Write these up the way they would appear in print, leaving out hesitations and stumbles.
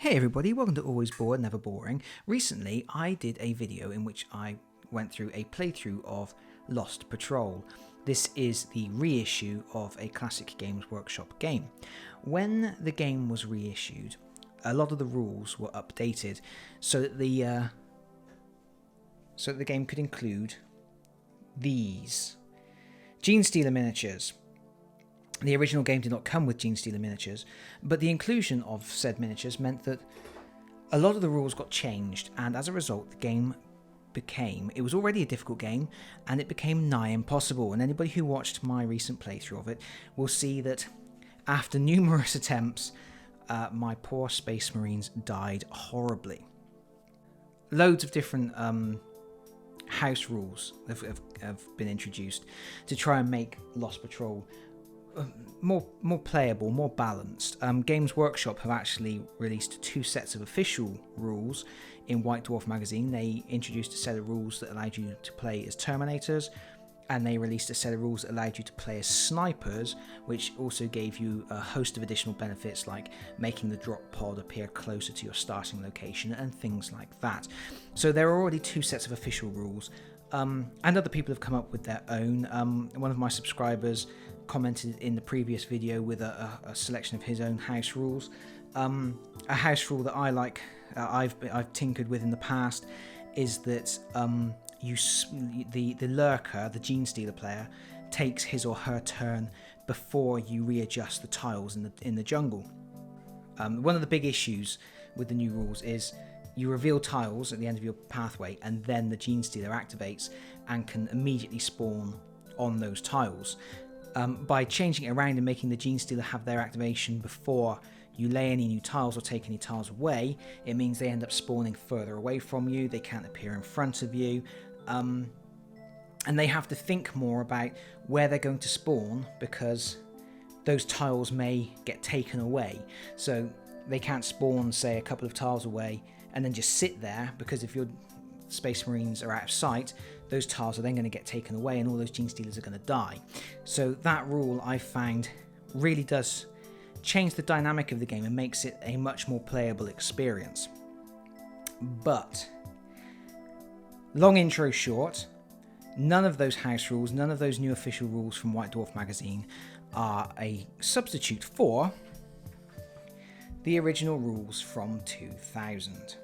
Hey everybody, welcome to Always Bored, Never Boring. Recently I did a video in which I went through a playthrough of Lost Patrol. This is the reissue of a classic Games Workshop game. When the game was reissued, a lot of the rules were updated so that the game could include these Genestealer miniatures. The original game did not come with Genestealer miniatures, but the inclusion of said miniatures meant that a lot of the rules got changed, and as a result the game it was already a difficult game, and it became nigh impossible. And anybody who watched my recent playthrough of it will see that after numerous attempts, my poor Space Marines died horribly. Loads of different house rules have been introduced to try and make Lost Patrol more playable, more balanced. Games Workshop have actually released 2 sets of official rules in White Dwarf magazine. They introduced a set of rules that allowed you to play as Terminators, and they released a set of rules that allowed you to play as Snipers, which also gave you a host of additional benefits like making the drop pod appear closer to your starting location and things like that. So there are already 2 sets of official rules, and other people have come up with their own. One of my subscribers commented in the previous video with a selection of his own house rules. A house rule that I like, I've tinkered with in the past, is that the lurker, the Genestealer player, takes his or her turn before you readjust the tiles in the jungle. One of the big issues with the new rules is you reveal tiles at the end of your pathway, and then the Genestealer activates and can immediately spawn on those tiles. By changing it around and making the Genestealer have their activation before you lay any new tiles or take any tiles away, it means they end up spawning further away from you, they can't appear in front of you, and they have to think more about where they're going to spawn because those tiles may get taken away. So they can't spawn, say, a couple of tiles away and then just sit there, because if your Space Marines are out of sight, those tiles are then going to get taken away and all those Genestealers are going to die. So that rule, I found, really does change the dynamic of the game and makes it a much more playable experience. But long intro short, none of those house rules, none of those new official rules from White Dwarf magazine are a substitute for the original rules from 2000.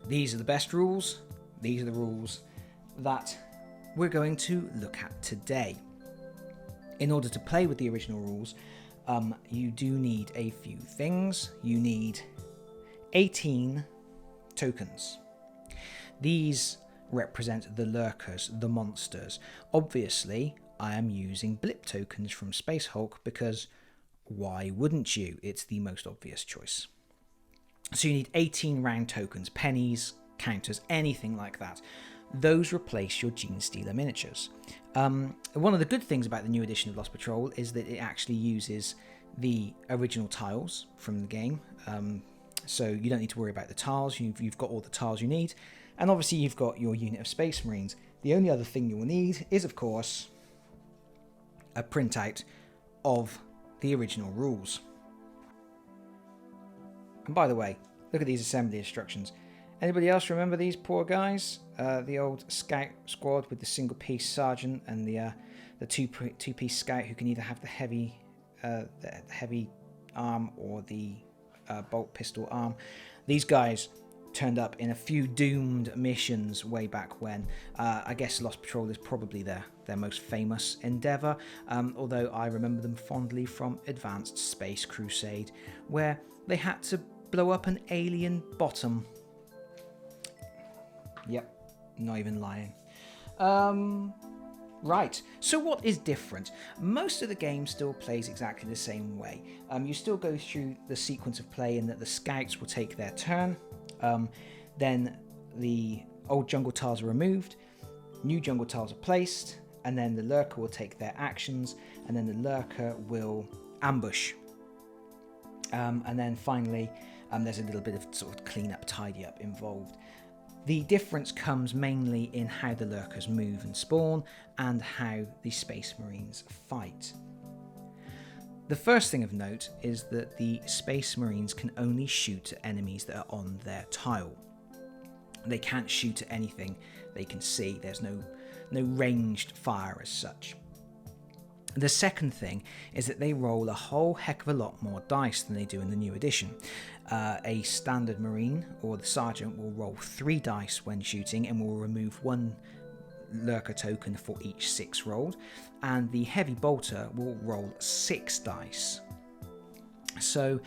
These are the best rules. These are the rules that we're going to look at today. In order to play with the original rules, you do need a few things. You need 18 tokens. These represent the lurkers, the monsters. Obviously, I am using blip tokens from Space Hulk because why wouldn't you? It's the most obvious choice. So you need 18 round tokens, pennies, counters, anything like that. Those replace your Genestealer miniatures. One of the good things about the new edition of Lost Patrol is that it actually uses the original tiles from the game. So you don't need to worry about the tiles. You've got all the tiles you need. And obviously you've got your unit of Space Marines. The only other thing you will need is, of course, a printout of the original rules. And by the way, look at these assembly instructions. Anybody else remember these poor guys? The old scout squad with the single-piece sergeant and the two-piece scout who can either have the heavy arm or the bolt pistol arm. These guys turned up in a few doomed missions way back when. I guess Lost Patrol is probably their most famous endeavour, although I remember them fondly from Advanced Space Crusade, where they had to blow up an alien bottom. Yep, not even lying. Right, so what is different? Most of the game still plays exactly the same way. You still go through the sequence of play in that the scouts will take their turn, then the old jungle tiles are removed, new jungle tiles are placed, and then the lurker will take their actions, and then the lurker will ambush. And then finally, there's a little bit of sort of clean up, tidy up involved. The difference comes mainly in how the lurkers move and spawn and how the Space Marines fight. The first thing of note is that the Space Marines can only shoot at enemies that are on their tile. They can't shoot at anything they can see. There's no ranged fire as such. The second thing is that they roll a whole heck of a lot more dice than they do in the new edition. A standard Marine or the Sergeant will roll 3 dice when shooting and will remove 1 lurker token for each 6 rolled, and the Heavy Bolter will roll 6 dice. So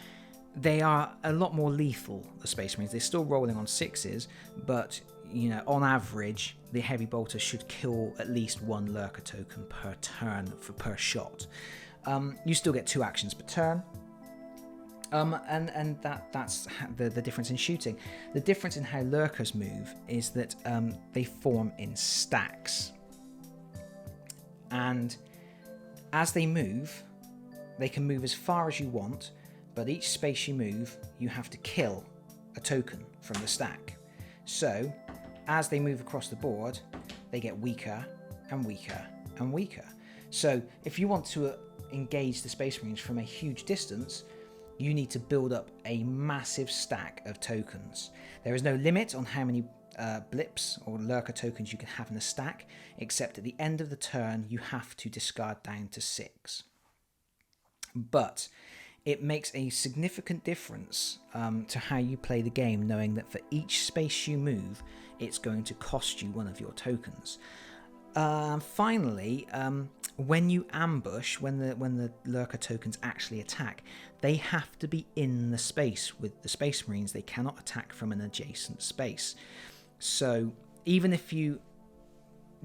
they are a lot more lethal, the Space Marines. They're still rolling on 6s, but on average, the Heavy Bolter should kill at least 1 lurker token per turn per shot. You still get 2 actions per turn. And that's the difference in shooting. The difference in how lurkers move is that they form in stacks. And as they move, they can move as far as you want, but each space you move, you have to kill a token from the stack. So, as they move across the board, they get weaker and weaker and weaker. So, if you want to engage the Space Marines from a huge distance, you need to build up a massive stack of tokens. There is no limit on how many blips or lurker tokens you can have in a stack, except at the end of the turn you have to discard down to 6. But it makes a significant difference to how you play the game, knowing that for each space you move, it's going to cost you 1 of your tokens. Finally, when you ambush, when the lurker tokens actually attack, they have to be in the space with the Space Marines. They cannot attack from an adjacent space. So even if you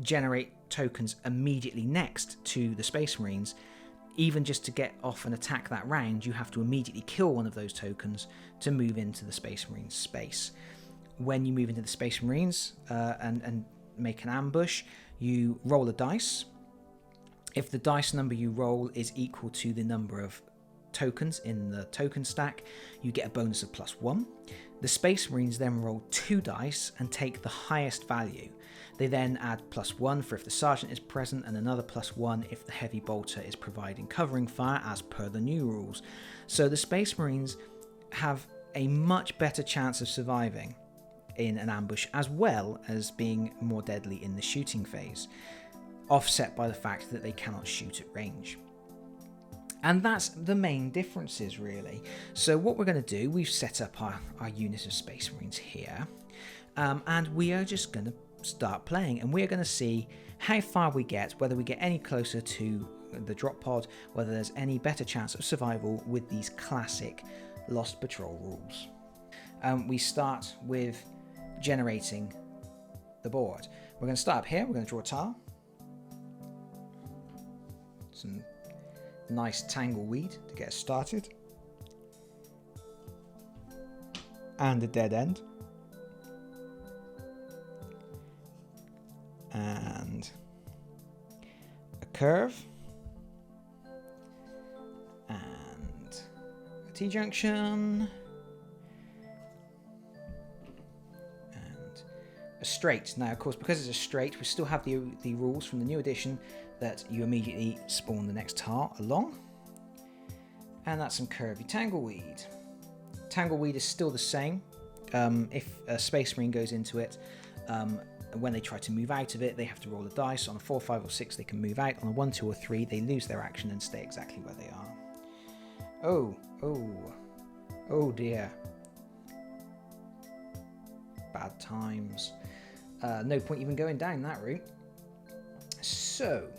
generate tokens immediately next to the Space Marines, even just to get off and attack that round, you have to immediately kill 1 of those tokens to move into the Space Marines space. When you move into the Space Marines and make an ambush, you roll a dice. If the dice number you roll is equal to the number of tokens in the token stack, you get a bonus of +1. The Space Marines then roll 2 dice and take the highest value. They then add +1 for if the Sergeant is present, and another +1 if the Heavy Bolter is providing covering fire as per the new rules. So the Space Marines have a much better chance of surviving in an ambush, as well as being more deadly in the shooting phase, offset by the fact that they cannot shoot at range. And that's the main differences, really. So what we're going to do, we've set up our unit of Space Marines here, and we are just going to start playing, and we're going to see how far we get, whether we get any closer to the drop pod, whether there's any better chance of survival with these classic Lost Patrol rules. We start with generating the board. We're going to start up here. We're going to draw a tile, some nice tangleweed to get us started, and a dead end, and a curve, and a T-junction, and a straight. Now, of course, because it's a straight, we still have the rules from the new edition that you immediately spawn the next tile along. And that's some curvy tangleweed. Tangleweed is still the same. If a Space Marine goes into it, when they try to move out of it, they have to roll a dice. On a 4, 5, or 6, they can move out. On a 1, 2, or 3, they lose their action and stay exactly where they are. Oh dear. Bad times. No point even going down that route. So,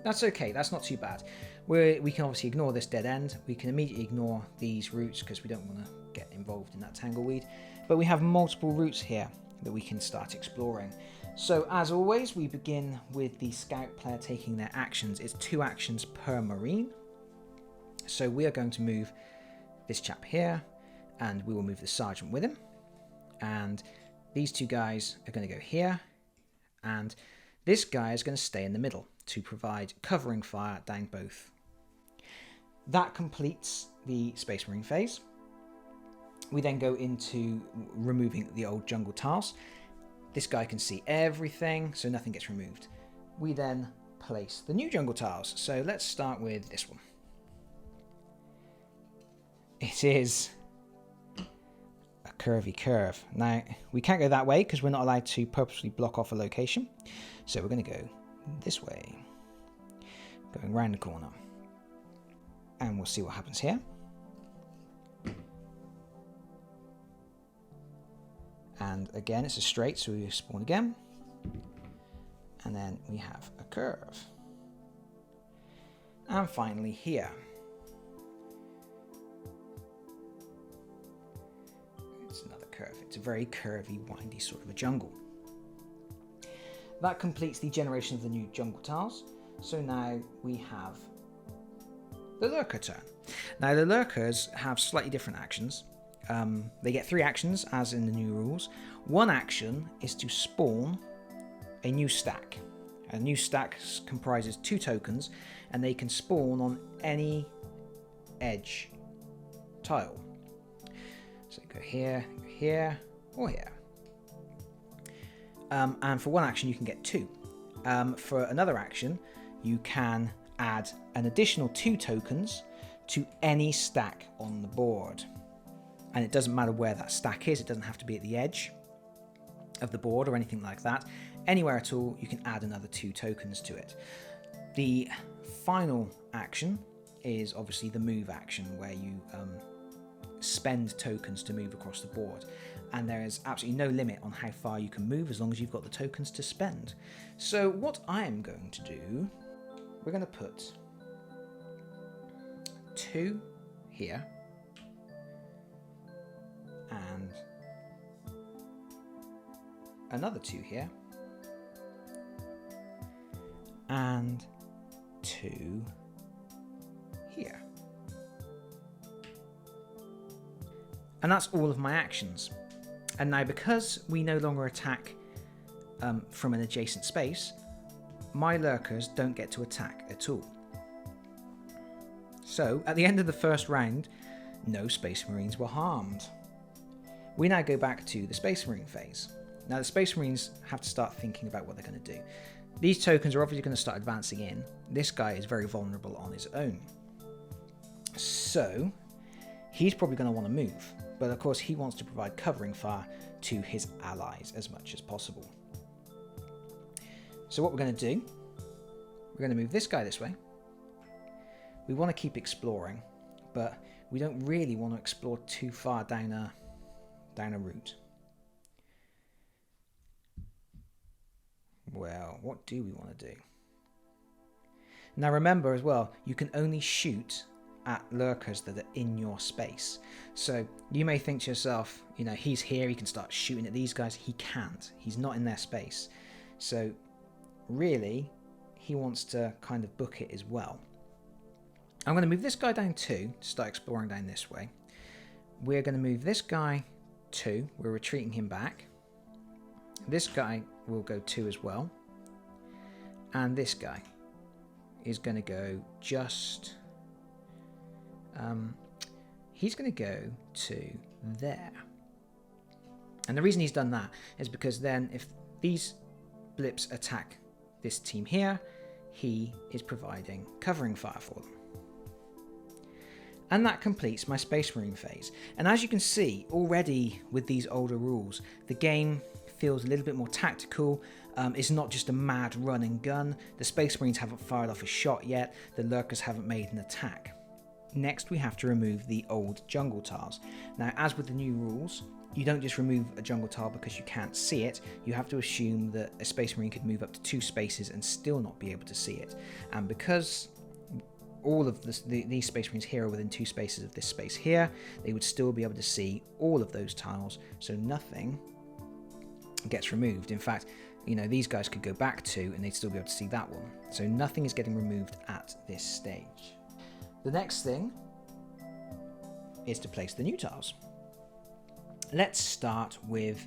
that's okay, that's not too bad. We can obviously ignore this dead end. We can immediately ignore these routes because we don't want to get involved in that tangleweed. But we have multiple routes here that we can start exploring. So as always, we begin with the scout player taking their actions. It's 2 actions per Marine. So we are going to move this chap here, and we will move the Sergeant with him. And these 2 guys are going to go here, and this guy is going to stay in the middle to provide covering fire down both. That completes the Space Marine phase. We then go into removing the old jungle tiles. This guy can see everything, so nothing gets removed. We then place the new jungle tiles. So let's start with this one. it is a curvy curve. Now, we can't go that way because we're not allowed to purposely block off a location. So we're going to go this way, going round the corner. And we'll see what happens here. And again, it's a straight, so we spawn again. And then we have a curve. And finally here. It's another curve. It's a very curvy, windy sort of a jungle. That completes the generation of the new jungle tiles. So now we have the lurker turn. Now the lurkers have slightly different actions. They get 3 actions as in the new rules. One action is to spawn a new stack. A new stack comprises 2 tokens and they can spawn on any edge tile. So go here, or here. And for one action you can get 2. For another action you can add an additional 2 tokens to any stack on the board. And it doesn't matter where that stack is, it doesn't have to be at the edge of the board or anything like that. Anywhere at all, you can add another 2 tokens to it. The final action is obviously the move action, where you spend tokens to move across the board. And there is absolutely no limit on how far you can move as long as you've got the tokens to spend. So what I am going to do, we're going to put 2 here. And another 2 here, and 2 here. And that's all of my actions. And now, because we no longer attack from an adjacent space, my lurkers don't get to attack at all. So at the end of the first round, no Space Marines were harmed. We now go back to the Space Marine phase. Now the Space Marines have to start thinking about what they're going to do. These tokens are obviously going to start advancing in. This guy is very vulnerable on his own. So he's probably going to want to move. But of course he wants to provide covering fire to his allies as much as possible. So what we're going to do, we're going to move this guy this way. We want to keep exploring, but we don't really want to explore too far down a route. Well, what do we want to do? Now remember as well, you can only shoot at lurkers that are in your space. So you may think to yourself, you know, he's here, he can start shooting at these guys. He can't. He's not in their space. So really, he wants to kind of book it as well. I'm going to move this guy down 2 to start exploring down this way. We're going to move this guy 2. We're retreating him back. This guy will go 2 as well. And this guy is going to go just... he's going to go to there. And the reason he's done that is because then if these blips attack this team here, he is providing covering fire for them. And that completes my Space Marine phase. And as you can see, already with these older rules, the game feels a little bit more tactical. It's not just a mad run and gun. The Space Marines haven't fired off a shot yet. The lurkers haven't made an attack. Next, we have to remove the old jungle tiles. Now, as with the new rules, you don't just remove a jungle tile because you can't see it. You have to assume that a Space Marine could move up to 2 spaces and still not be able to see it. And because all of these Space Marines here are within 2 spaces of this space here, they would still be able to see all of those tiles, so nothing gets removed. In fact, you know, these guys could go back 2 and they'd still be able to see that one. So nothing is getting removed at this stage. The next thing is to place the new tiles. Let's start with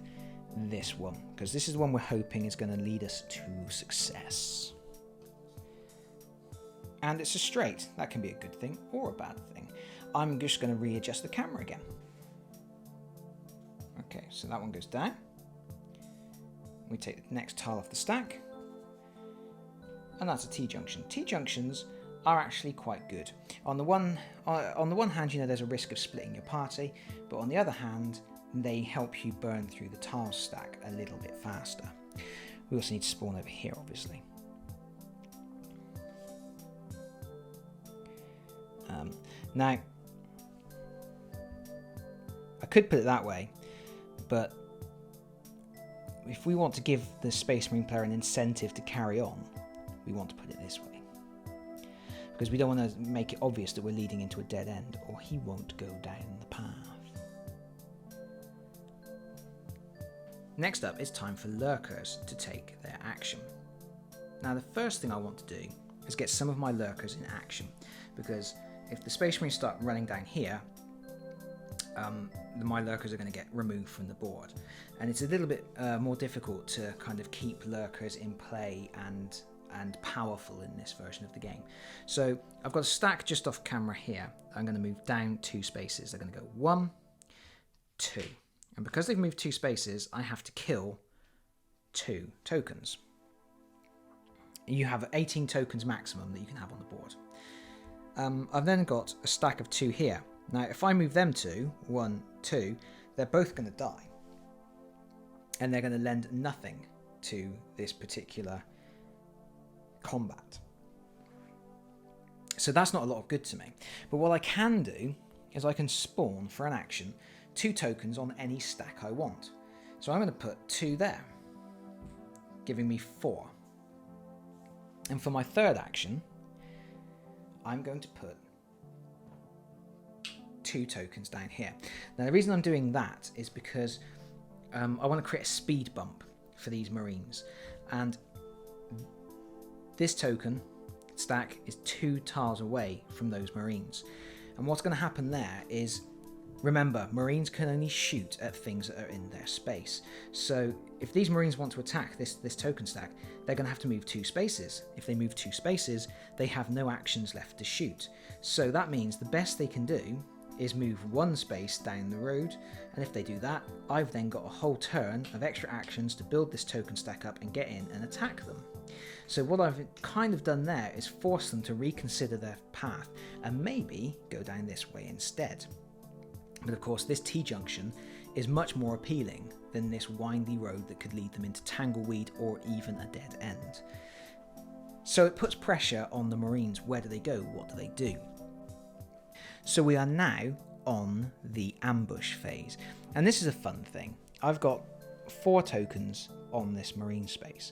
this one, because this is the one we're hoping is going to lead us to success. And it's a straight. That can be a good thing or a bad thing. I'm just going to readjust the camera again. Okay, so that one goes down. We take the next tile off the stack. And that's a T-junction. T-junctions are actually quite good. On the one hand, there's a risk of splitting your party, but on the other hand, they help you burn through the tile stack a little bit faster. We also need to spawn over here, obviously. Now, I could put it that way, but if we want to give the Space Marine player an incentive to carry on, we want to put it this way. Because we don't want to make it obvious that we're leading into a dead end, or he won't go down the path. Next up, it's time for lurkers to take their action. Now, the first thing I want to do is get some of my lurkers in action, because if the Space Marines start running down here, my lurkers are going to get removed from the board, and it's a little bit more difficult to kind of keep lurkers in play and powerful in this version of the game. So I've got a stack just off camera here. I'm going to move down 2 spaces. They're going to go 1, 2, and because they've moved 2 spaces, I have to kill 2 tokens. You have 18 tokens maximum that you can have on the board. I've then got a stack of 2 here. Now, if I move them to 1, 2, they're both going to die. And they're going to lend nothing to this particular combat. So that's not a lot of good to me. But what I can do is I can spawn for an action 2 tokens on any stack I want. So I'm going to put 2 there, giving me 4. And for my third action, I'm going to put 2 tokens down here. Now, the reason I'm doing that is because I want to create a speed bump for these Marines. And this token stack is 2 tiles away from those Marines. And what's going to happen there is, remember, Marines can only shoot at things that are in their space. So if these Marines want to attack this token stack, they're going to have to move 2 spaces. If they move 2 spaces, they have no actions left to shoot. So that means the best they can do is move 1 space down the road, and if they do that, I've then got a whole turn of extra actions to build this token stack up and get in and attack them. So what I've kind of done there is force them to reconsider their path and maybe go down this way instead. But of course, this T-junction is much more appealing than this windy road that could lead them into tangleweed or even a dead end. So it puts pressure on the Marines. Where do they go? What do they do? So we are now on the ambush phase. And this is a fun thing. I've got 4 tokens on this Marine space,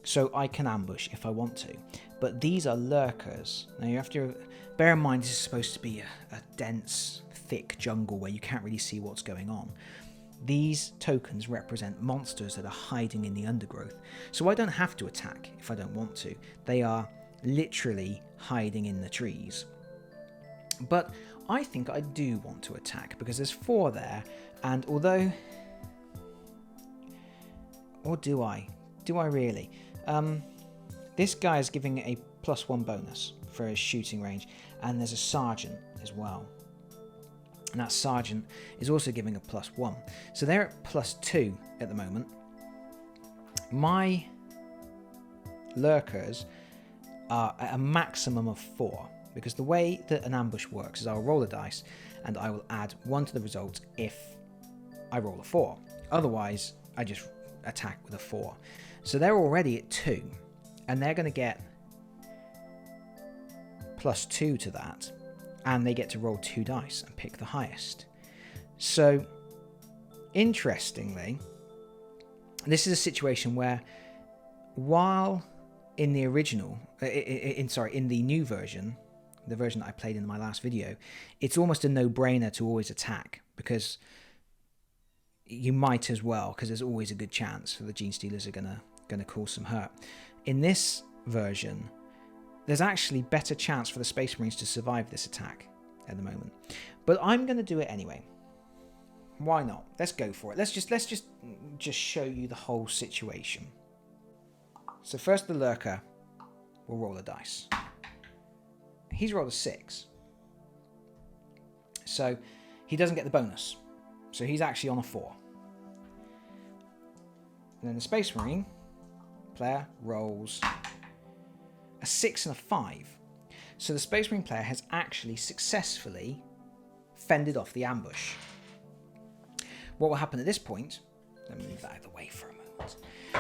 so I can ambush if I want to. But these are lurkers. Now you have to bear in mind this is supposed to be a dense, thick jungle where you can't really see what's going on. These tokens represent monsters that are hiding in the undergrowth. So I don't have to attack if I don't want to. They are literally hiding in the trees. But I think I do want to attack because there's 4 there, and although... Or do I? Do I really? This guy is giving a +1 bonus for his shooting range, and there's a sergeant as well. And that sergeant is also giving a +1. So they're at +2 at the moment. My lurkers are at a maximum of 4. Because the way that an ambush works is I'll roll a dice and I will add 1 to the result if I roll a 4. Otherwise, I just attack with a 4. So they're already at 2, and they're going to get +2 to that, and they get to roll 2 dice and pick the highest. So, interestingly, this is a situation where, while in the original, in the new version, the version that I played in my last video, it's almost a no-brainer to always attack, because you might as well, because there's always a good chance for the Gene Stealers are gonna cause some hurt. In this version, there's actually better chance for the Space Marines to survive this attack at the moment. But I'm going to do it anyway. Why not? Let's go for it. Let's just show you the whole situation. So first the lurker will roll a dice. He's rolled a 6. So he doesn't get the bonus. So he's actually on a 4. And then the Space Marine player rolls a 6 and a 5. So the Space Marine player has actually successfully fended off the ambush. What will happen at this point, let me move that out of the way for a moment.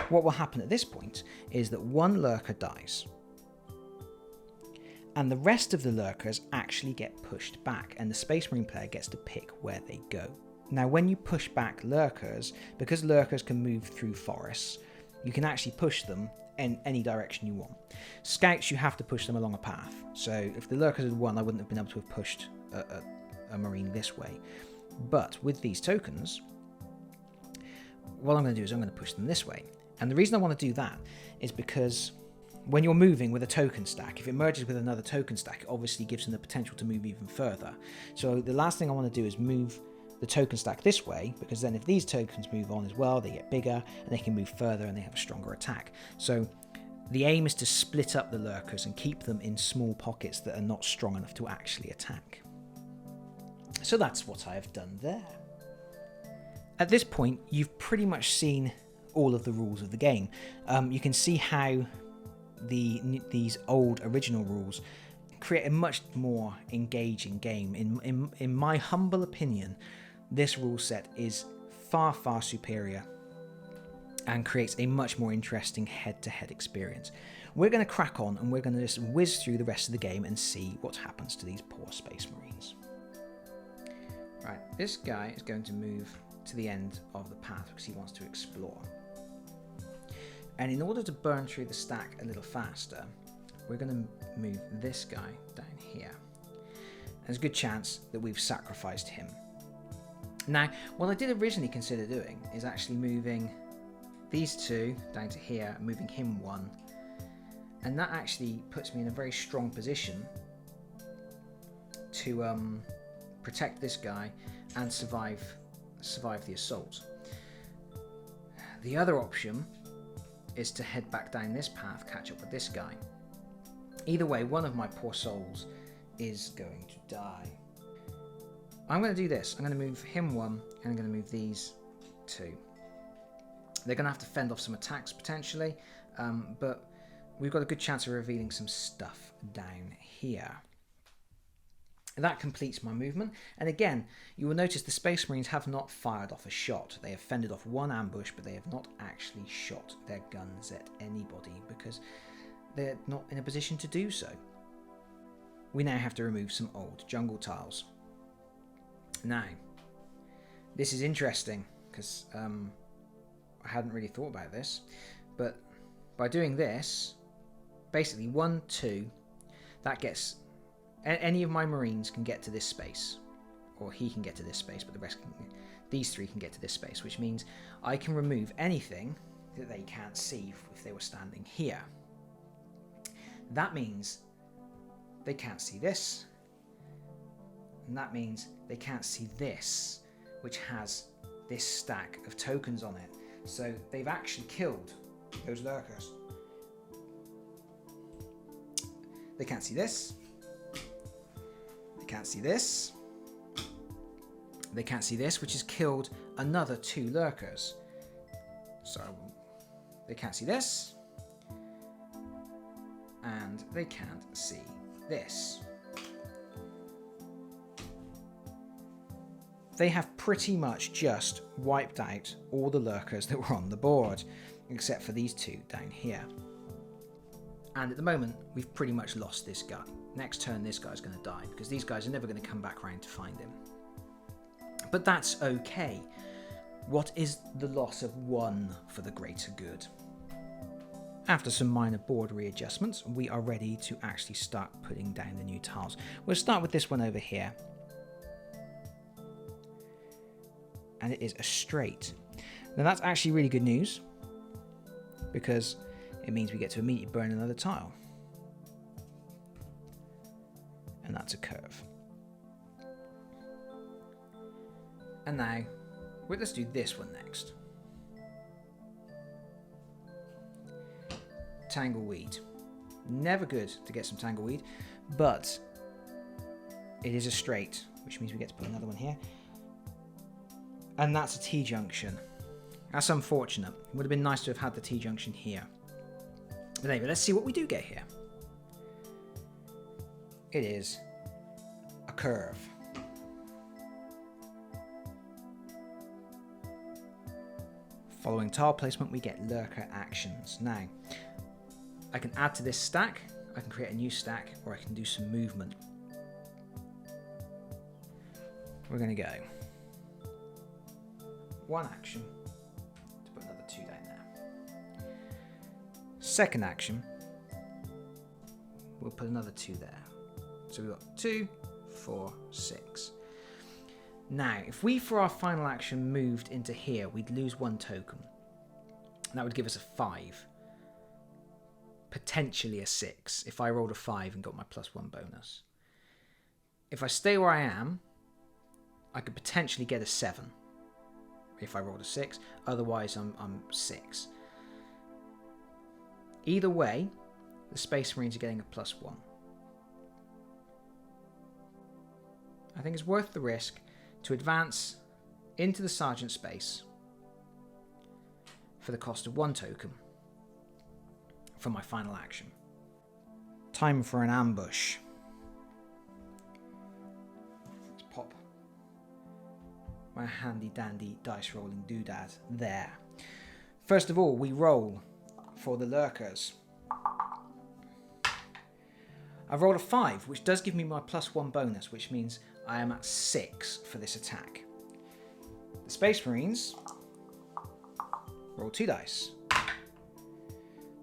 What will happen at this point is that one lurker dies, and the rest of the lurkers actually get pushed back, and the Space Marine player gets to pick where they go. Now, when you push back lurkers, because lurkers can move through forests, you can actually push them in any direction you want. Scouts, you have to push them along a path. So if the lurkers had won, I wouldn't have been able to have pushed a marine this way. But with these tokens, what I'm going to do is I'm going to push them this way. And the reason I want to do that is because when you're moving with a token stack, if it merges with another token stack, it obviously gives them the potential to move even further. So the last thing I want to do is move the token stack this way, because then if these tokens move on as well, they get bigger and they can move further and they have a stronger attack. So the aim is to split up the lurkers and keep them in small pockets that are not strong enough to actually attack. So that's what I have done there. At this point, you've pretty much seen all of the rules of the game. You can see how these old original rules create a much more engaging game. In my humble opinion, this rule set is far, far superior and creates a much more interesting head-to-head experience. We're going to crack on and we're going to just whiz through the rest of the game and see what happens to these poor Space Marines. Right, this guy is going to move to the end of the path because he wants to explore. And in order to burn through the stack a little faster, we're going to move this guy down here. There's a good chance that we've sacrificed him. Now, what I did originally consider doing is actually moving these two down to here, and moving him one. And that actually puts me in a very strong position to protect this guy and survive the assault. The other option is to head back down this path, catch up with this guy. Either way, one of my poor souls is going to die. I'm going to do this. I'm going to move him one, and I'm going to move these two. They're going to have to fend off some attacks potentially, but we've got a good chance of revealing some stuff down here. That completes my movement, and again, you will notice the Space Marines have not fired off a shot. They have fended off one ambush, but they have not actually shot their guns at anybody because they're not in a position to do so. We now have to remove some old jungle tiles. Now, this is interesting because I hadn't really thought about this, but by doing this, basically 1, 2, that gets... Any of my Marines can get to this space, or he can get to this space, but the rest can, these three can get to this space, which means I can remove anything that they can't see if they were standing here. That means they can't see this, and that means they can't see this, which has this stack of tokens on it. So they've actually killed those lurkers. They can't see this. They can't see this. They can't see this, which has killed another 2 lurkers. So they can't see this. And they can't see this. They have pretty much just wiped out all the lurkers that were on the board, except for these 2 down here. And at the moment, we've pretty much lost this guy. Next turn, this guy's going to die, because these guys are never going to come back around to find him. But that's okay. What is the loss of 1 for the greater good? After some minor board readjustments, we are ready to actually start putting down the new tiles. We'll start with this one over here. And it is a straight. Now that's actually really good news, because it means we get to immediately burn another tile. And that's a curve. And now, let's do this one next. Tangleweed. Never good to get some tangleweed, but it is a straight, which means we get to put another one here. And that's a T-junction. That's unfortunate. It would have been nice to have had the T-junction here. But anyway, let's see what we do get here. it is a curve. Following tile placement, we get lurker actions. Now, I can add to this stack, I can create a new stack, or I can do some movement. We're going to go one action to put another 2 down there. Second action, we'll put another 2 there. So we've got 2, 4, 6. Now, if we, for our final action, moved into here, we'd lose 1 token. That would give us a 5. Potentially a 6, if I rolled a 5 and got my +1 bonus. If I stay where I am, I could potentially get a 7 if I rolled a 6. Otherwise, I'm 6. Either way, the Space Marines are getting a +1. I think it's worth the risk to advance into the Sergeant space for the cost of 1 token for my final action. Time for an ambush. Let's pop my handy dandy dice rolling doodad there. First of all, we roll for the lurkers. I've rolled a 5, which does give me my +1 bonus, which means I am at 6 for this attack. The Space Marines roll 2 dice.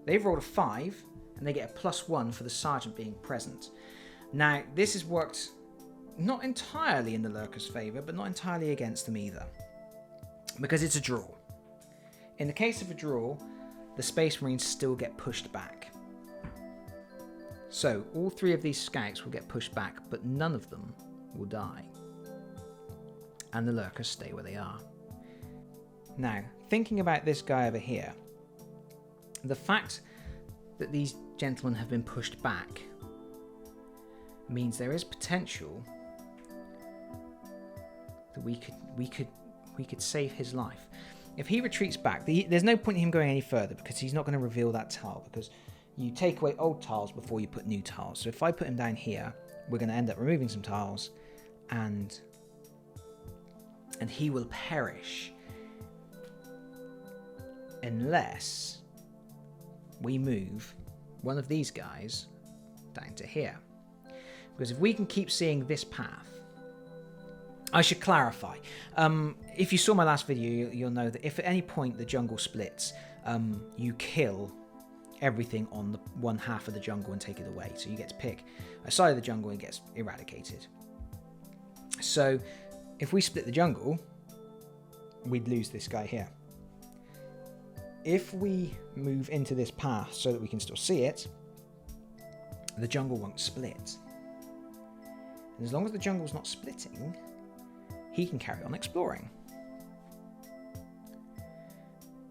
They've rolled a 5, and they get a +1 for the Sergeant being present. Now, this has worked not entirely in the lurkers' favour, but not entirely against them either, because it's a draw. In the case of a draw, the Space Marines still get pushed back. So, all 3 of these scouts will get pushed back, but none of them will die. And the lurkers stay where they are. Now, thinking about this guy over here, the fact that these gentlemen have been pushed back means there is potential that we could save his life. If he retreats back, there's no point in him going any further, because he's not going to reveal that tile, because you take away old tiles before you put new tiles. So if I put him down here, we're going to end up removing some tiles, and he will perish unless we move one of these guys down to here. Because if we can keep seeing this path, I should clarify. If you saw my last video, you'll know that if at any point the jungle splits, you kill everything on the one half of the jungle and take it away. So you get to pick a side of the jungle and it gets eradicated. So if we split the jungle, we'd lose this guy here. If we move into this path so that we can still see it, the jungle won't split. And as long as the jungle's not splitting, he can carry on exploring.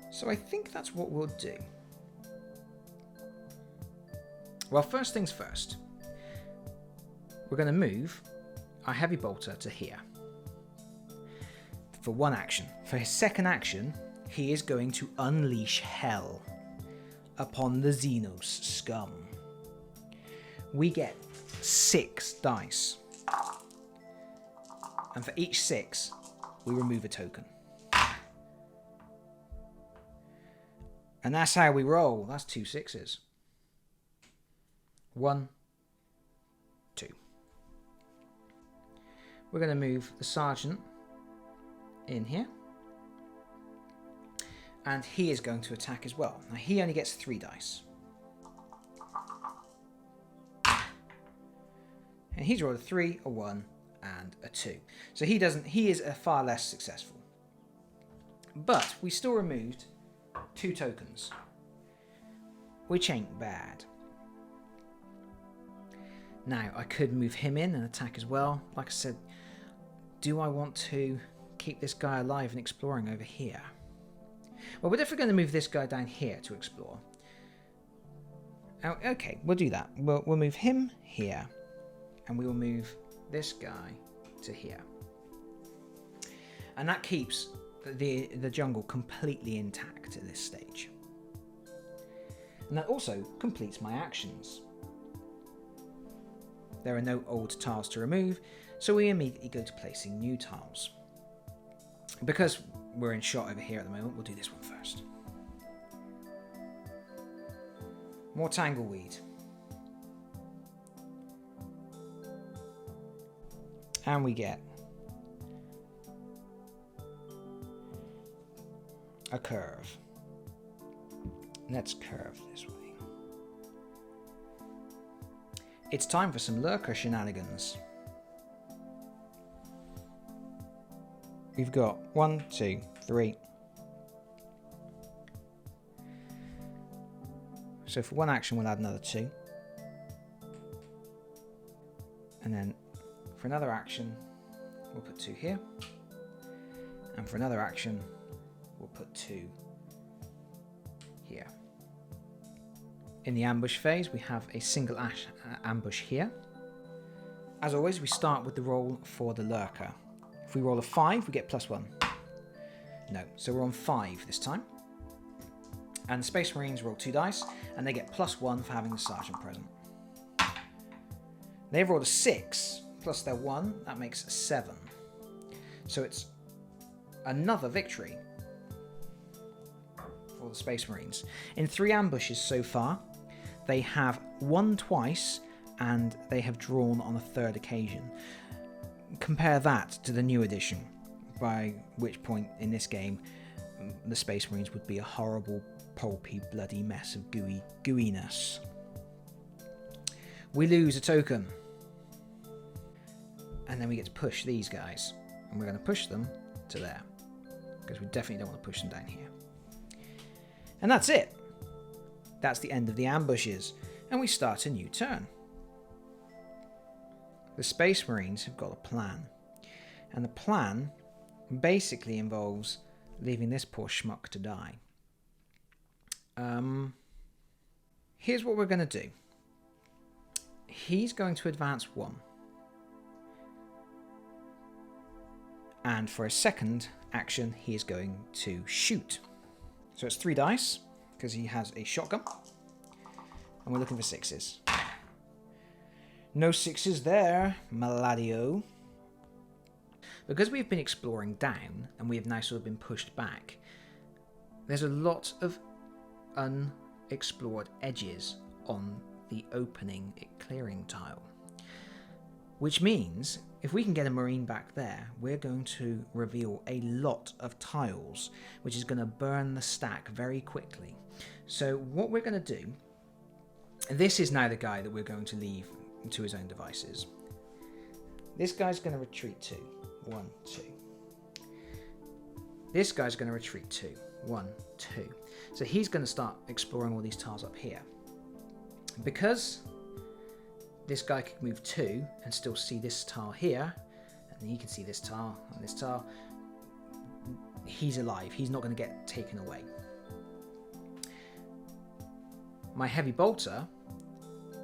So I think that's what we'll do. Well, first things first. We're going to move our heavy bolter to here for 1 action. For his second action, he is going to unleash hell upon the Xenos scum. We get 6 dice. And for each 6, we remove a token. And that's how we roll. That's 2 6s. 1, 2. We're going to move the Sergeant in here. And he is going to attack as well. Now he only gets 3 dice. And he's rolled a 3, a 1, and a 2. So he is a far less successful. But we still removed 2 tokens, which ain't bad. Now, I could move him in and attack as well. Like I said, do I want to keep this guy alive and exploring over here? Well, we're definitely going to move this guy down here to explore. Oh, okay, we'll do that. We'll move him here, and we will move this guy to here. And that keeps the jungle completely intact at this stage. And that also completes my actions. There are no old tiles to remove, so we immediately go to placing new tiles. Because we're in shot over here at the moment, we'll do this one first. More tangleweed. And we get a curve. Let's curve this way. It's time for some lurker shenanigans. We've got 1, 2, 3. So for one action, we'll add another 2. And then for another action, we'll put 2 here. And for another action, we'll put 2 here. In the ambush phase, we have a single ambush here. As always, we start with the roll for the lurker. If we roll a 5, we get +1. No, so we're on 5 this time. And the Space Marines roll 2 dice, and they get +1 for having the Sergeant present. They've rolled a 6, plus their 1, that makes 7. So it's another victory for the Space Marines. In 3 ambushes so far, they have won twice, and they have drawn on a 3rd occasion. Compare that to the new edition, by which point in this game the Space Marines would be a horrible, pulpy, bloody mess of gooiness. We lose a token, and then we get to push these guys, and we're going to push them to there, because we definitely don't want to push them down here. And that's it. That's the end of the ambushes, and we start a new turn. The Space Marines have got a plan, and the plan basically involves leaving this poor schmuck to die. Here's what we're going to do. He's going to advance 1. And for a second action, he is going to shoot. So it's 3 dice, because he has a shotgun. And we're looking for 6s. No 6s there, Maladio. Because we've been exploring down, and we have now sort of been pushed back, there's a lot of unexplored edges on the opening clearing tile. Which means, if we can get a Marine back there, we're going to reveal a lot of tiles, which is going to burn the stack very quickly. So what we're going to do, this is now the guy that we're going to leave to his own devices. This guy's going to retreat 2. 1, 2. This guy's going to retreat 2. 1, 2. So he's going to start exploring all these tiles up here. Because this guy can move 2 and still see this tile here, and then he can see this tile and this tile, he's alive. He's not going to get taken away. My heavy bolter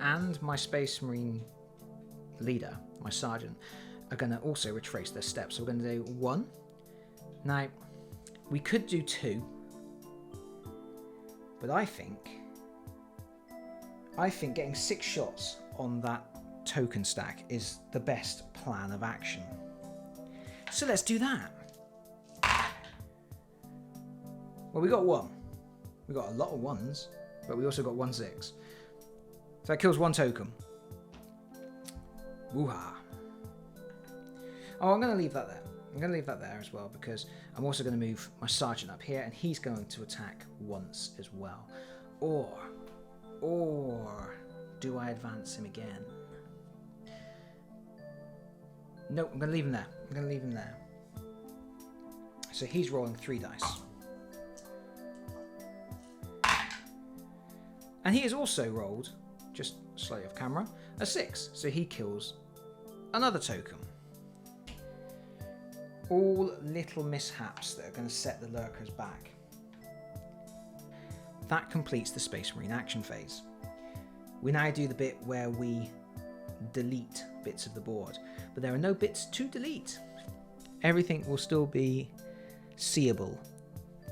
and my Space Marine leader, my sergeant, are going to also retrace their steps. So we're going to do 1. Now, we could do 2, but I think getting 6 shots on that token stack is the best plan of action. So let's do that. Well, we got 1. We got a lot of 1s, but we also got 1 6. So that kills 1 token. Woo-ha. Oh, I'm going to leave that there. I'm going to leave that there as well, because I'm also going to move my sergeant up here, and he's going to attack once as well. Or do I advance him again? No, I'm going to leave him there. I'm going to leave him there. So he's rolling 3 dice. And he has also rolled, just slightly off camera, a 6. So he kills another token. All little mishaps that are going to set the lurkers back. That completes the Space Marine action phase. We now do the bit where we delete bits of the board, but there are no bits to delete. Everything will still be seeable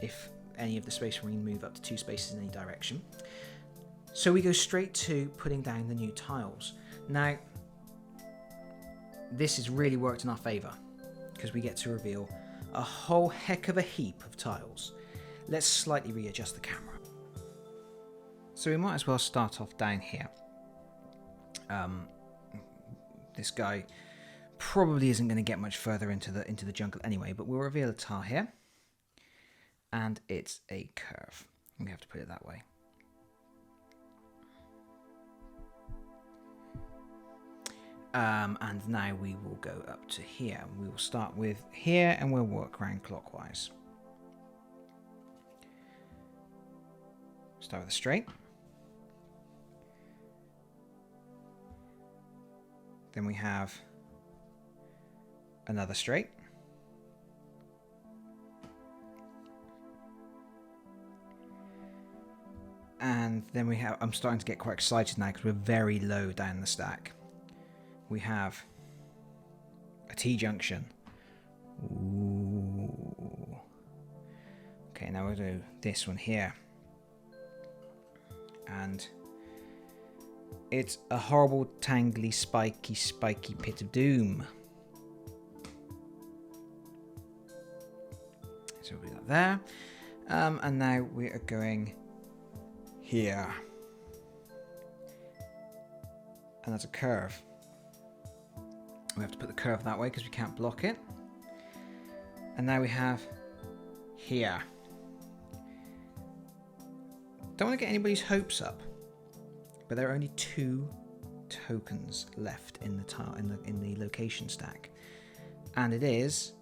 if any of the Space Marine move up to 2 spaces in any direction. So we go straight to putting down the new tiles. Now, this has really worked in our favour because we get to reveal a whole heck of a heap of tiles. Let's slightly readjust the camera. So we might as well start off down here. This guy probably isn't going to get much further into the jungle anyway, but we'll reveal a tile here, and it's a curve. We have to put it that way. And now we will go up to here. We will start with here and we'll work around clockwise. Start with a straight. Then we have another straight. And then we have, I'm starting to get quite excited now because we're very low down the stack. We have a T-junction. Ooh. Okay, now we'll do this one here. And it's a horrible, tangly, spiky pit of doom. So we'll do that there. And now we are going here. And that's a curve. We have to put the curve that way because we can't block it. And now we have here. Don't want to get anybody's hopes up, but there are only 2 tokens left in the tile in the location stack, and it is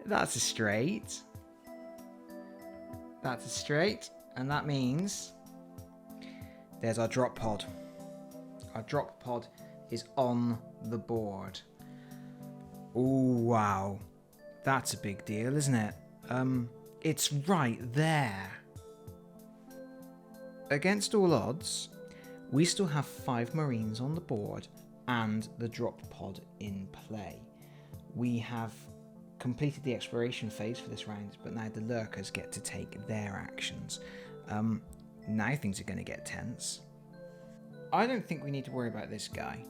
that's a straight. That's a straight, and that means there's our drop pod. Our drop pod is on the board. Oh wow, that's a big deal, isn't it? It's right there. Against all odds, we still have 5 Marines on the board and the drop pod in play. We have completed the exploration phase for this round, but now the lurkers get to take their actions. Now things are going to get tense. I don't think we need to worry about this guy.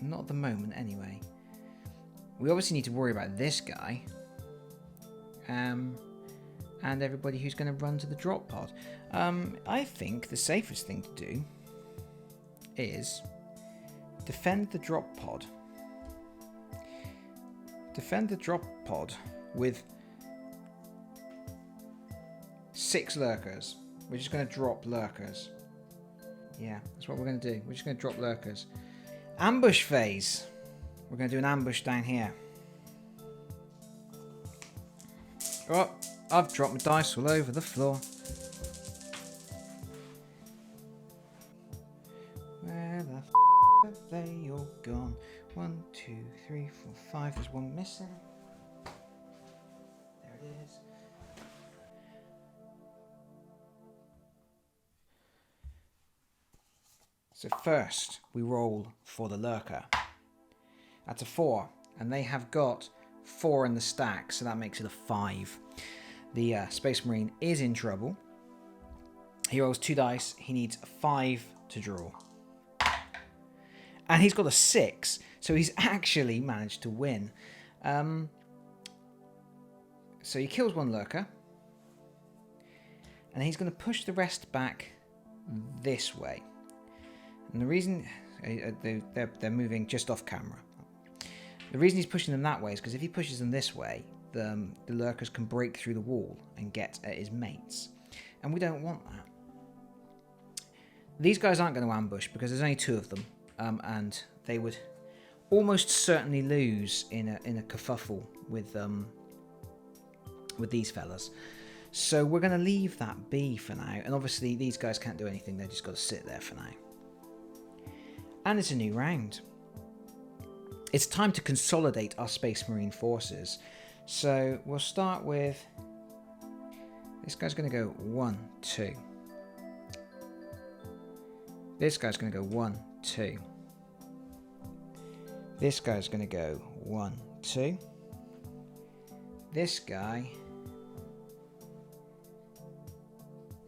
Not at the moment, anyway. We obviously need to worry about this guy. And everybody who's going to run to the drop pod. I think the safest thing to do is defend the drop pod. Defend the drop pod with 6 lurkers. We're just going to drop lurkers. Yeah, that's what we're going to do. We're just going to drop lurkers. Ambush phase. We're going to do an ambush down here. Oh, I've dropped my dice all over the floor. Where the f have they all gone? 1, 2, 3, 4, 5. There's one missing. There it is. So first, we roll for the lurker. That's a 4, and they have got 4 in the stack, so that makes it a 5. The Space Marine is in trouble. He rolls 2 dice. He needs a 5 to draw. And he's got a 6, so he's actually managed to win. So he kills 1 lurker. And he's going to push the rest back this way. And the reason... they're moving just off camera. The reason he's pushing them that way is because if he pushes them this way, the lurkers can break through the wall and get at his mates. And we don't want that. These guys aren't going to ambush because there's only 2 of them. And they would almost certainly lose in a kerfuffle with these fellas. So we're going to leave that be for now. And obviously these guys can't do anything. They've just got to sit there for now. And it's a new round. It's time to consolidate our Space Marine forces. So we'll start with... This guy's going to go 1, 2. This guy's going to go 1, 2. This guy's going to go 1, 2. This guy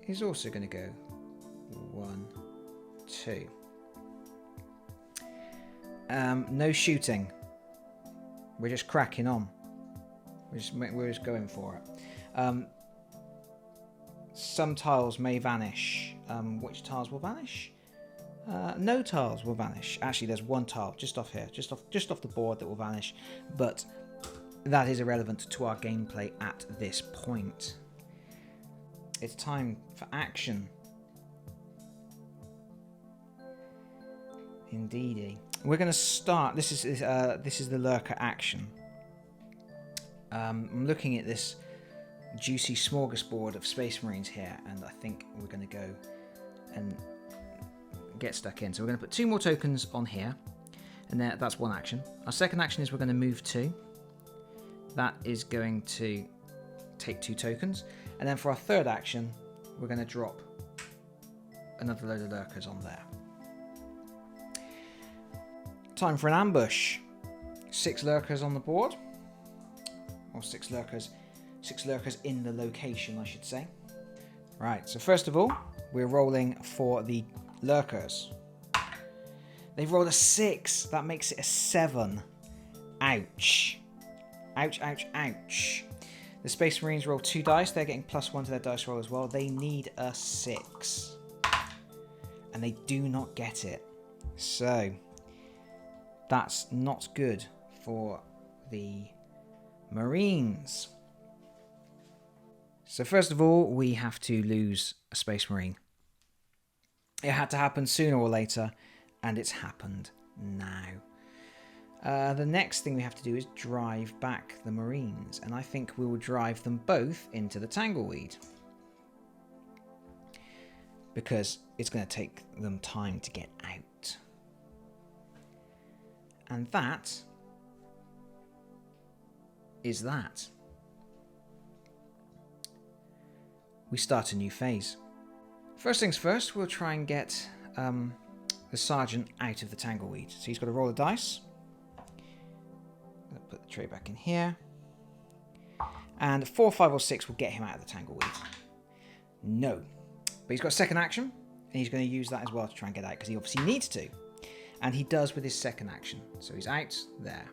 is also going to go 1, 2. No shooting. We're just cracking on. We're just going for it. Some tiles may vanish. Which tiles will vanish? No tiles will vanish. Actually, there's one tile just off here, just off the board that will vanish, but that is irrelevant to our gameplay at this point. It's time for action. Indeedy. We're going to start. This is the lurker action. I'm looking at this juicy smorgasbord of Space Marines here, and I think we're going to go and get stuck in. So we're going to put 2 more tokens on here, and that's one action. Our second action is we're going to move 2. That is going to take 2 tokens, and then for our third action, we're going to drop another load of lurkers on there. Time for an ambush. 6 lurkers on the board, or 6 lurkers in the location, I should say. Right, so first of all, we're rolling for the lurkers. They've rolled a 6. That makes it a 7. Ouch. Ouch, ouch, ouch. The Space Marines roll 2 dice. They're getting +1 to their dice roll as well. They need a 6. And they do not get it. So, that's not good for the Marines. So first of all, we have to lose a Space Marine. It had to happen sooner or later, and it's happened now. The next thing we have to do is drive back the Marines, and I think we will drive them both into the Tangleweed, because it's going to take them time to get out. And that is that. We start a new phase. First things first, we'll try and get the Sergeant out of the Tangleweed. So he's got to roll a dice. I'll put the tray back in here. And 4, 5, or 6 will get him out of the Tangleweed. No. But he's got a second action, and he's going to use that as well to try and get out, because he obviously needs to. And he does with his second action. So he's out there.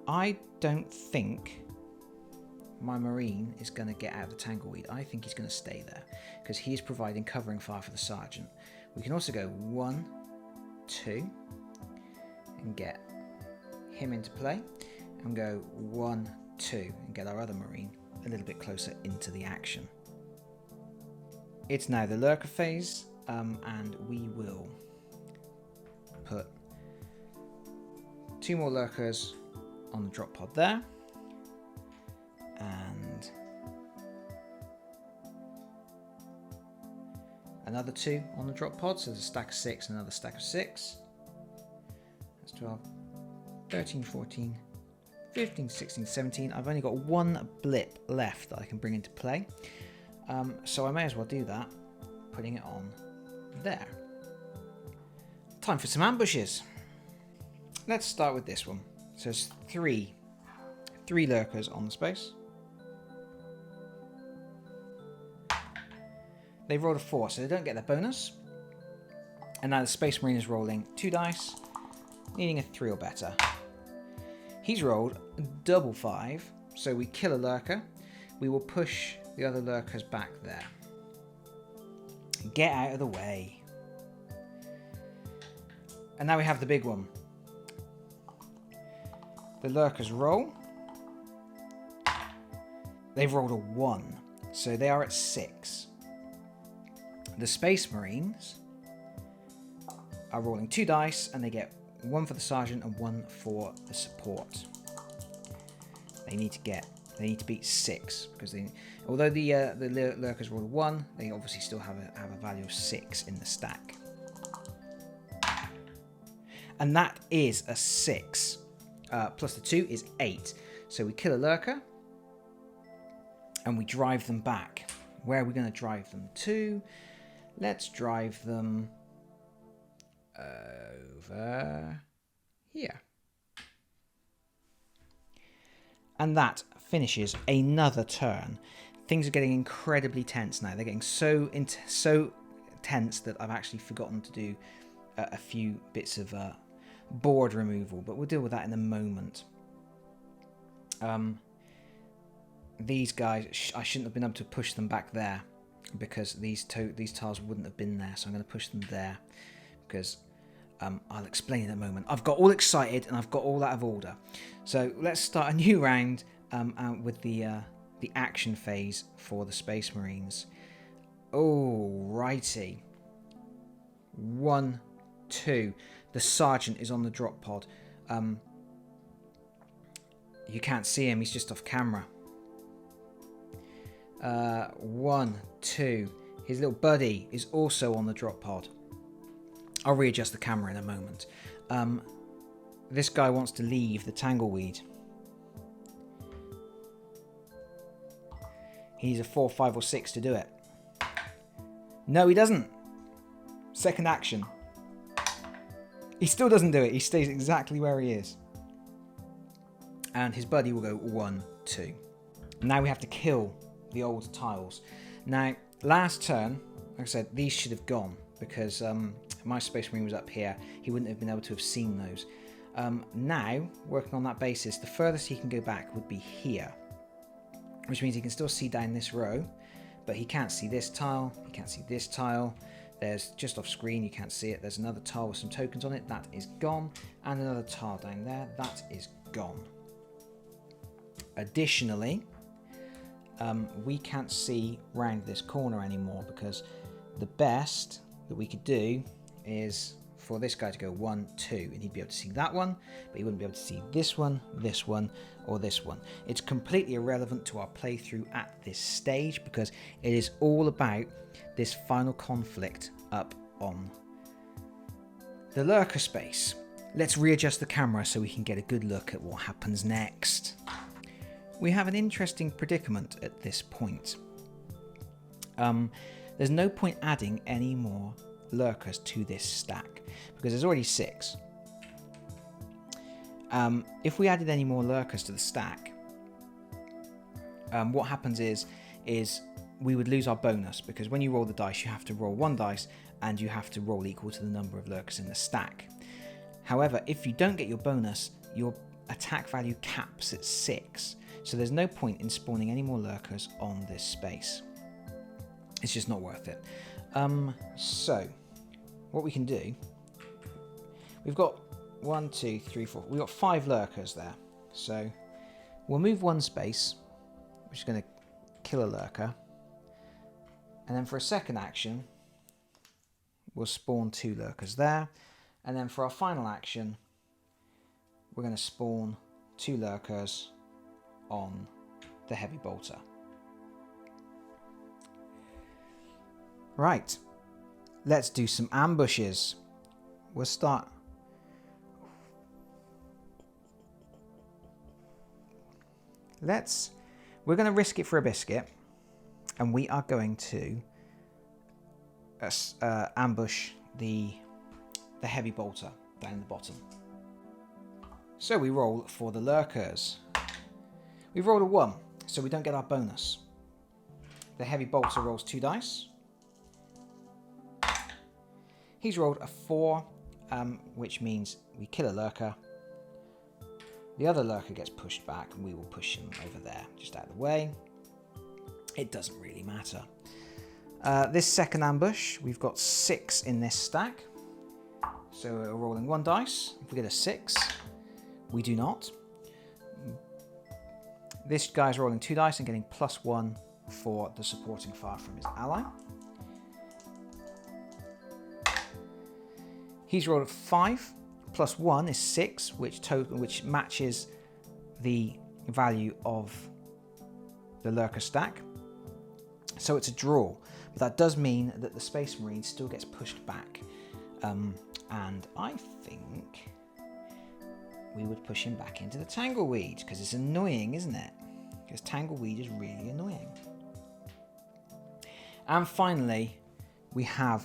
I don't think my Marine is going to get out of the Tangleweed. I think he's going to stay there, because he is providing covering fire for the Sergeant. We can also go 1, 2, and get him into play, and go 1, 2, and get our other Marine a little bit closer into the action. It's now the lurker phase, and we will put 2 more lurkers on the drop pod there, and another 2 on the drop pod, so there's a stack of 6 and another stack of 6. That's 12, 13, 14, 15, 16, 17. I've only got 1 blip left that I can bring into play, so I may as well do that, putting it on there. Time for some ambushes. Let's start with this one. So there's 3 lurkers on the space. They've rolled a 4, so they don't get their bonus. And now the Space Marine is rolling 2 dice, needing a 3 or better. He's rolled double 5, so we kill a lurker. We will push the other lurkers back there. Get out of the way. And now we have the big one. The lurkers roll. They've rolled a 1, so they are at 6. The Space Marines are rolling 2 dice, and they get 1 for the Sergeant and 1 for the support. They need to beat 6, because although the lurkers rolled a 1, they obviously still have a value of 6 in the stack. And that is a 6. Plus the 2 is 8. So we kill a lurker, and we drive them back. Where are we going to drive them to? Let's drive them over here. And that finishes another turn. Things are getting incredibly tense now. They're getting so tense that I've actually forgotten to do a few bits of board removal, but we'll deal with that in a moment. These guys, I shouldn't have been able to push them back there because these tiles wouldn't have been there, so I'm going to push them there because I'll explain in a moment. I've got all excited and I've got all out of order. So let's start a new round with the action phase for the Space Marines. Alrighty. 1, 2. The Sergeant is on the drop pod. You can't see him, he's just off camera. 1, 2. His little buddy is also on the drop pod. I'll readjust the camera in a moment. This guy wants to leave the Tangleweed. He needs a 4, 5 or 6 to do it. No, he doesn't. Second action. He still doesn't do it. He stays exactly where he is. And his buddy will go 1, 2. Now we have to kill the old tiles. Now, last turn, like I said, these should have gone because my Space Marine was up here. He wouldn't have been able to have seen those. Now, working on that basis, the furthest he can go back would be here, which means he can still see down this row, but he can't see this tile, he can't see this tile. There's just off screen, you can't see it. There's another tile with some tokens on it, that is gone. And another tile down there, that is gone. Additionally, we can't see round this corner anymore because the best that we could do is for this guy to go 1, 2, and he'd be able to see that one, but he wouldn't be able to see this one, or this one. It's completely irrelevant to our playthrough at this stage because it is all about this final conflict up on the lurker space. Let's readjust the camera so we can get a good look at what happens next. We have an interesting predicament at this point. There's no point adding any more lurkers to this stack because there's already 6. If we added any more lurkers to the stack, what happens is we would lose our bonus because when you roll the dice, you have to roll 1 dice and you have to roll equal to the number of lurkers in the stack. However, if you don't get your bonus, your attack value caps at 6. So there's no point in spawning any more lurkers on this space. It's just not worth it. So what we can do, we've got 1, 2, 3, 4. We've got 5 lurkers there. So we'll move 1 space, which is going to kill a lurker. And then for a second action, we'll spawn 2 lurkers there. And then for our final action, we're going to spawn 2 lurkers on the heavy bolter. Right, let's do some ambushes. We'll start. We're going to risk it for a biscuit, and we are going to ambush the heavy bolter down in the bottom. So we roll for the lurkers. We've rolled a 1, so we don't get our bonus. The heavy bolter rolls 2 dice. He's rolled a 4, which means we kill a lurker. The other lurker gets pushed back, and we will push him over there, just out of the way. It doesn't really matter. This second ambush, we've got 6 in this stack. So we're rolling 1 dice. If we get a 6, we do not. This guy's rolling 2 dice and getting +1 for the supporting fire from his ally. He's rolled a 5. +1 is 6, which matches the value of the lurker stack. So it's a draw. But that does mean that the Space Marine still gets pushed back. And I think we would push him back into the Tangleweed, because it's annoying, isn't it? Because Tangleweed is really annoying. And finally, we have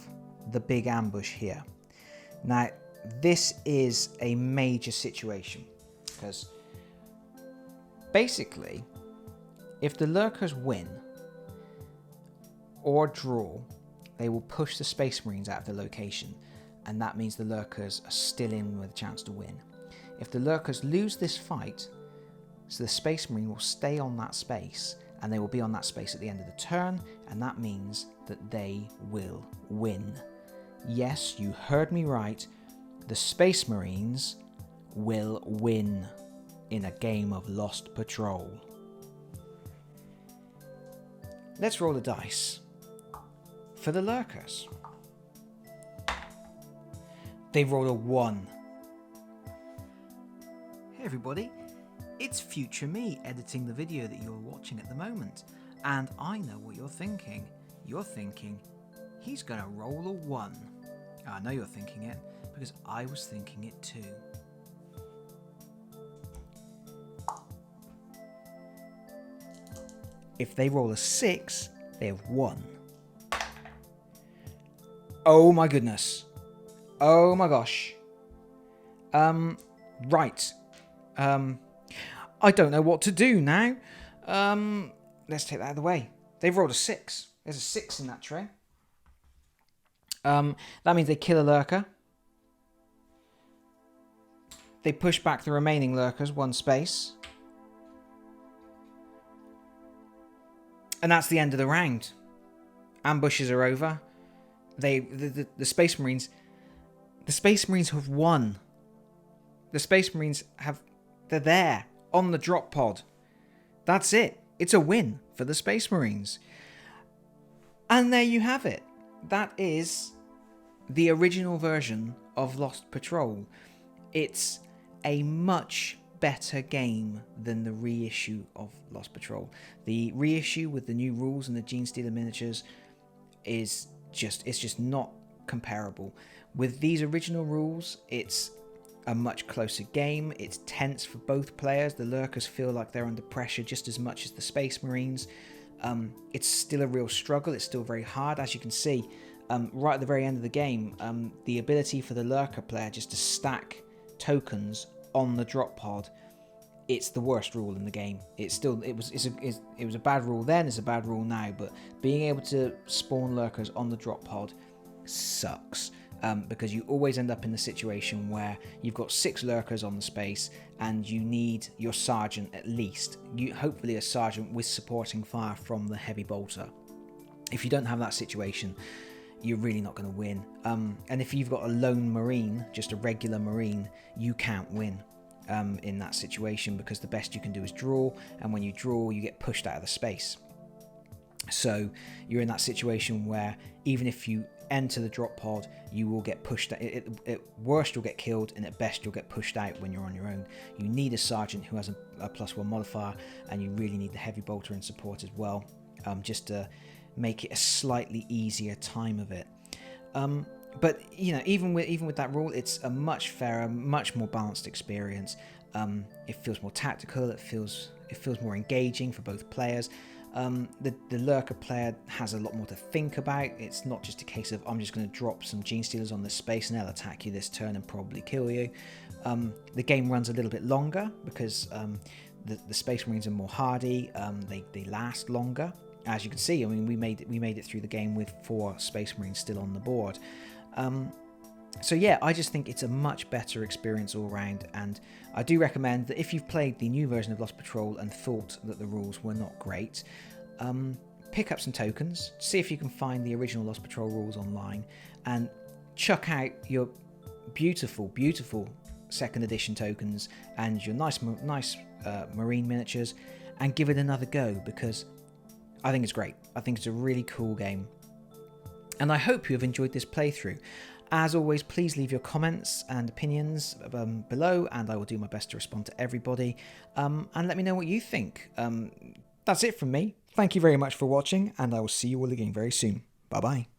the big ambush here. Now, this is a major situation, because Basically, if the lurkers win or draw, they will push the Space Marines out of the location, and that means the lurkers are still in with a chance to win. If the lurkers lose this fight, so the Space Marine will stay on that space, and they will be on that space at the end of the turn, and that means that they will win. Yes, you heard me right. The Space Marines will win in a game of Lost Patrol. Let's roll the dice for the lurkers. They rolled a 1. Hey everybody, it's future me editing the video that you're watching at the moment, and I know what you're thinking. You're thinking, he's gonna roll a 1. I know you're thinking it, because I was thinking it too. If they roll a 6, they have won. Oh my goodness. Oh my gosh. Right. I don't know what to do now. Let's take that out of the way. They've rolled a 6. There's a 6 in that tray. That means they kill a lurker. They push back the remaining lurkers 1 space. And that's the end of the round. Ambushes are over. The Space Marines have won. The Space Marines they're there on the drop pod. That's it. It's a win for the Space Marines. And there you have it. That is the original version of Lost Patrol. It's a much better game than the reissue of Lost Patrol. The reissue with the new rules and the Gene Stealer miniatures is just not comparable. With these original rules, it's a much closer game. It's tense for both players. The lurkers feel like they're under pressure just as much as the Space Marines. It's still a real struggle. It's still very hard. As you can see, right at the very end of the game, the ability for the lurker player just to stack tokens on the drop pod, it's the worst rule in the game. It was a bad rule then, it's a bad rule now, but being able to spawn lurkers on the drop pod sucks. Because you always end up in the situation where you've got 6 lurkers on the space and you need your sergeant at least. Hopefully a sergeant with supporting fire from the heavy bolter. If you don't have that situation, you're really not going to win. And if you've got a lone marine, just a regular marine, you can't win in that situation, because the best you can do is draw, and when you draw you get pushed out of the space. So you're in that situation where even if you enter the drop pod, you will get pushed out. At worst you'll get killed, and at best you'll get pushed out when you're on your own. You need a sergeant who has a +1 modifier, and you really need the heavy bolter in support as well, just to make it a slightly easier time of it. But you know, even with that rule, it's a much fairer, much more balanced experience. It feels more tactical. It feels more engaging for both players. The lurker player has a lot more to think about. It's not just a case of, I'm just going to drop some Gene Stealers on this space and they'll attack you this turn and probably kill you. The game runs a little bit longer because the Space Marines are more hardy. They last longer. As you can see, I mean, we made it through the game with 4 Space Marines still on the board. So yeah, I just think it's a much better experience all around, and I do recommend that if you've played the new version of Lost Patrol and thought that the rules were not great, pick up some tokens, see if you can find the original Lost Patrol rules online, and chuck out your beautiful, beautiful 2nd edition tokens and your nice marine miniatures, and give it another go, because I think it's great. I think it's a really cool game, and I hope you have enjoyed this playthrough. As always, please leave your comments and opinions below, and I will do my best to respond to everybody, and let me know what you think. That's it from me. Thank you very much for watching, and I will see you all again very soon. Bye bye.